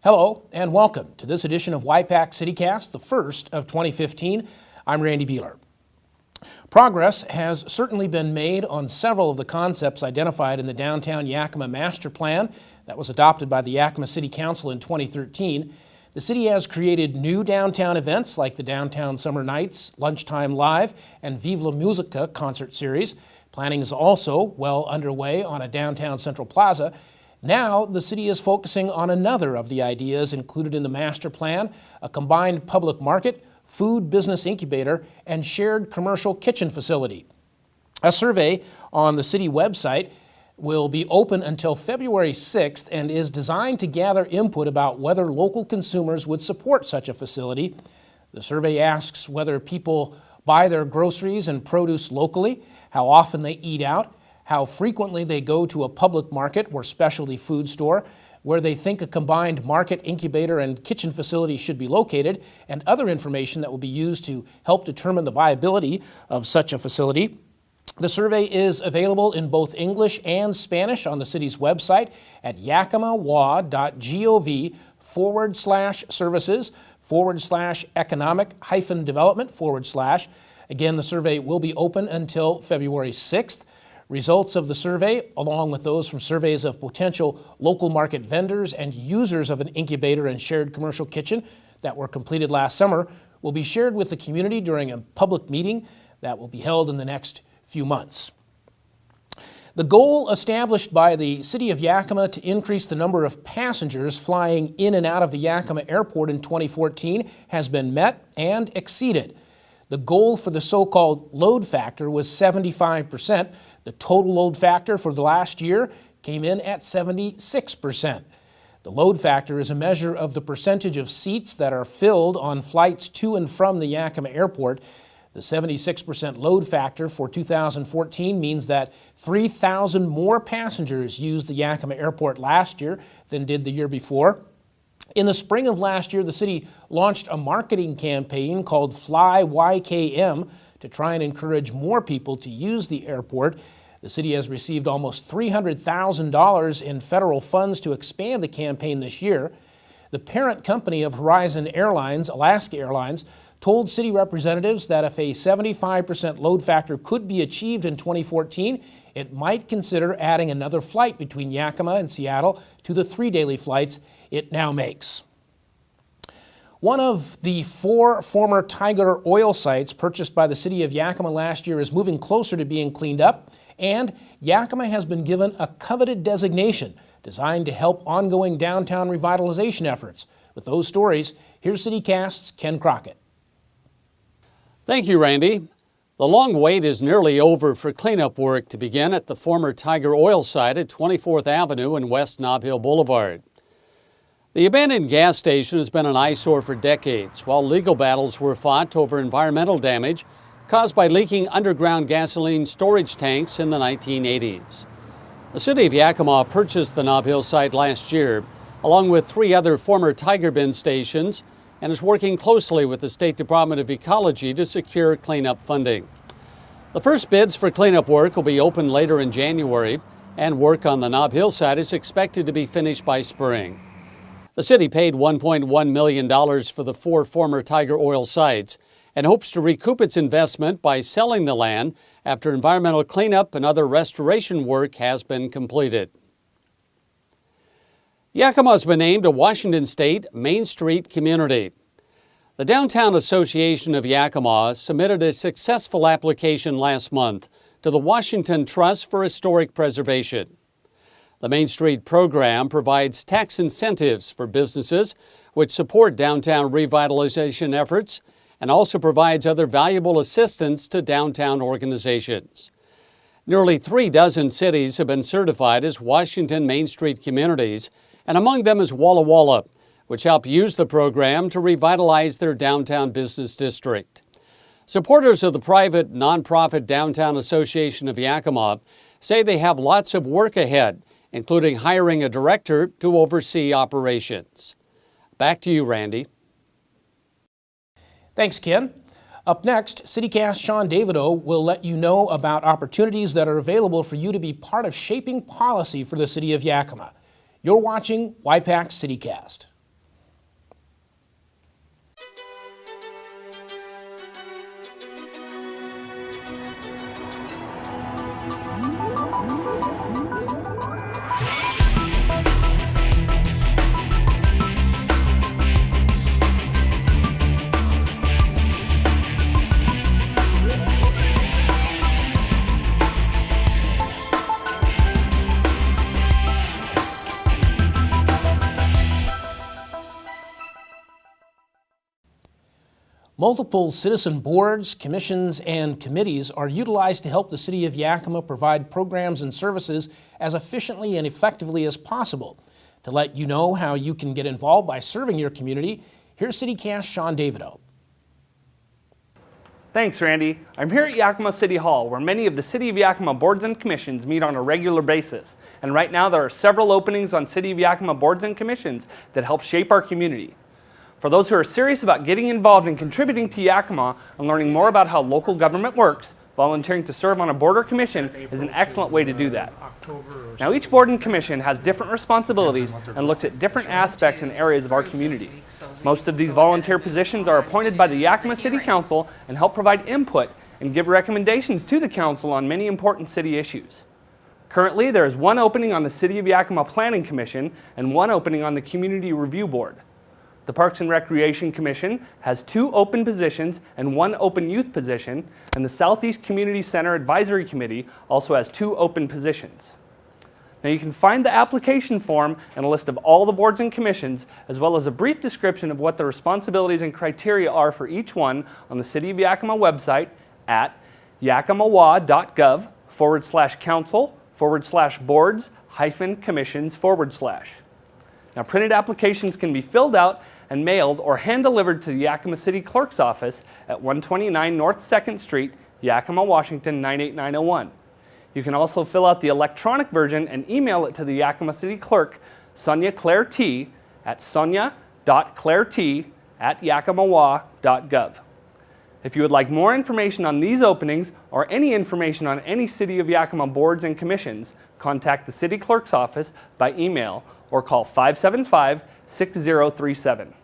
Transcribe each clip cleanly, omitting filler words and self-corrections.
Hello and welcome to this edition of Y-PAC CityCast, the first of 2015. I'm Randy Beeler. Progress has certainly been made on several of the concepts identified in the Downtown Yakima Master Plan that was adopted by the Yakima City Council in 2013. The city has created new downtown events like the Downtown Summer Nights, Lunchtime Live, and Vive la Musica concert series. Planning is also well underway on a downtown Central Plaza. Now, the city is focusing on another of the ideas included in the master plan, a combined public market, food business incubator, and shared commercial kitchen facility. A survey on the city website will be open until February 6th and is designed to gather input about whether local consumers would support such a facility. The survey asks whether people buy their groceries and produce locally, how often they eat out, how frequently they go to a public market or specialty food store, where they think a combined market, incubator, and kitchen facility should be located, and other information that will be used to help determine the viability of such a facility. The survey is available in both English and Spanish on the city's website at yakimawa.gov/services/economic-development/. Again, the survey will be open until February 6th. Results of the survey, along with those from surveys of potential local market vendors and users of an incubator and shared commercial kitchen that were completed last summer, will be shared with the community during a public meeting that will be held in the next few months. The goal established by the City of Yakima to increase the number of passengers flying in and out of the Yakima Airport in 2014 has been met and exceeded. The goal for the so-called load factor was 75%. The total load factor for the last year came in at 76%. The load factor is a measure of the percentage of seats that are filled on flights to and from the Yakima Airport. The 76% load factor for 2014 means that 3,000 more passengers used the Yakima Airport last year than did the year before. In the spring of last year, the city launched a marketing campaign called Fly YKM to try and encourage more people to use the airport. The city has received almost $300,000 in federal funds to expand the campaign this year. The parent company of Horizon Airlines, Alaska Airlines, told city representatives that if a 75% load factor could be achieved in 2014, it might consider adding another flight between Yakima and Seattle to the 3 daily flights it now makes. One of the 4 former Tiger oil sites purchased by the City of Yakima last year is moving closer to being cleaned up, and Yakima has been given a coveted designation designed to help ongoing downtown revitalization efforts. With those stories, here's CityCast's Ken Crockett. Thank you, Randy. The long wait is nearly over for cleanup work to begin at the former Tiger oil site at 24th Avenue and West Nob Hill Boulevard. The abandoned gas station has been an eyesore for decades, while legal battles were fought over environmental damage caused by leaking underground gasoline storage tanks in the 1980s. The City of Yakima purchased the Nob Hill site last year, along with 3 other former Tiger bin stations, and is working closely with the State Department of Ecology to secure cleanup funding. The first bids for cleanup work will be open later in January, and work on the Nob Hill site is expected to be finished by spring. The city paid $1.1 million for the 4 former Tiger oil sites and hopes to recoup its investment by selling the land after environmental cleanup and other restoration work has been completed. Yakima has been named a Washington State Main Street community. The Downtown Association of Yakima submitted a successful application last month to the Washington Trust for Historic Preservation. The Main Street program provides tax incentives for businesses which support downtown revitalization efforts and also provides other valuable assistance to downtown organizations. Nearly 3 dozen cities have been certified as Washington Main Street communities, and among them is Walla Walla, which helped use the program to revitalize their downtown business district. Supporters of the private nonprofit Downtown Association of Yakima say they have lots of work ahead, including hiring a director to oversee operations. Back to you, Randy. Thanks, Ken. Up next, CityCast Sean Davidow will let you know about opportunities that are available for you to be part of shaping policy for the City of Yakima. You're watching Y-PAC CityCast. Multiple citizen boards, commissions, and committees are utilized to help the City of Yakima provide programs and services as efficiently and effectively as possible. To let you know how you can get involved by serving your community, here's CityCast Sean Davidow. Thanks, Randy. I'm here at Yakima City Hall, where many of the City of Yakima boards and commissions meet on a regular basis. And right now there are several openings on City of Yakima boards and commissions that help shape our community. For those who are serious about getting involved and contributing to Yakima and learning more about how local government works, volunteering to serve on a board or commission is an excellent way to do that. Now, each board and commission has different responsibilities and looks at different aspects and areas of our community. Most of these volunteer positions are appointed by the Yakima City Council and help provide input and give recommendations to the council on many important city issues. Currently, there is one opening on the City of Yakima Planning Commission and one opening on the Community Review Board. The Parks and Recreation Commission has 2 open positions and 1 open youth position, and the Southeast Community Center Advisory Committee also has 2 open positions. Now, you can find the application form and a list of all the boards and commissions, as well as a brief description of what the responsibilities and criteria are for each one on the City of Yakima website at yakimawa.gov/council/boards-commissions/. Now, printed applications can be filled out and mailed or hand-delivered to the Yakima City Clerk's office at 129 North 2nd Street, Yakima, Washington 98901. You can also fill out the electronic version and email it to the Yakima City Clerk, Sonia Claire T, at sonia.clairet@yakimawa.gov. If you would like more information on these openings or any information on any City of Yakima boards and commissions, contact the City Clerk's office by email or call 575-6037.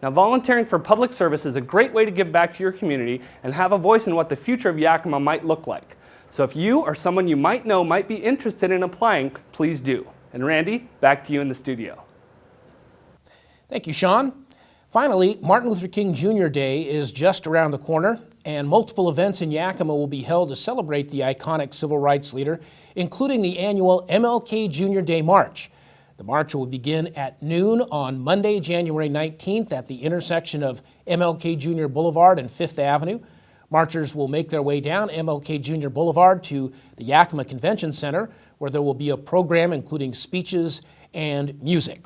Now, volunteering for public service is a great way to give back to your community and have a voice in what the future of Yakima might look like. So if you or someone you might know might be interested in applying, please do. And Randy, back to you in the studio. Thank you, Sean. Finally, Martin Luther King Jr. Day is just around the corner, and multiple events in Yakima will be held to celebrate the iconic civil rights leader, including the annual MLK Jr. Day March. The march will begin at noon on Monday, January 19th at the intersection of MLK Jr. Boulevard and 5th Avenue. Marchers will make their way down MLK Jr. Boulevard to the Yakima Convention Center, where there will be a program including speeches and music.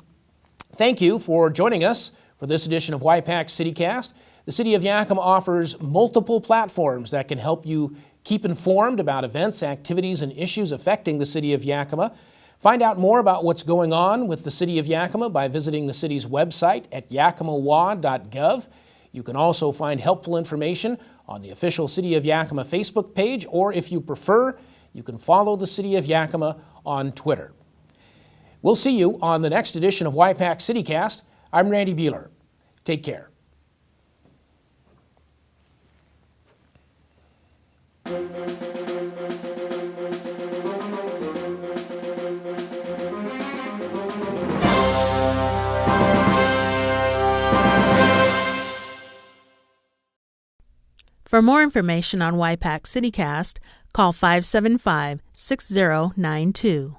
Thank you for joining us for this edition of Y-PAC CityCast. The City of Yakima offers multiple platforms that can help you keep informed about events, activities, and issues affecting the City of Yakima. Find out more about what's going on with the City of Yakima by visiting the city's website at yakimawa.gov. You can also find helpful information on the official City of Yakima Facebook page, or if you prefer, you can follow the City of Yakima on Twitter. We'll see you on the next edition of Y-PAC CityCast. I'm Randy Beeler. Take care. For more information on Y-PAC CityCast, call 575-6092.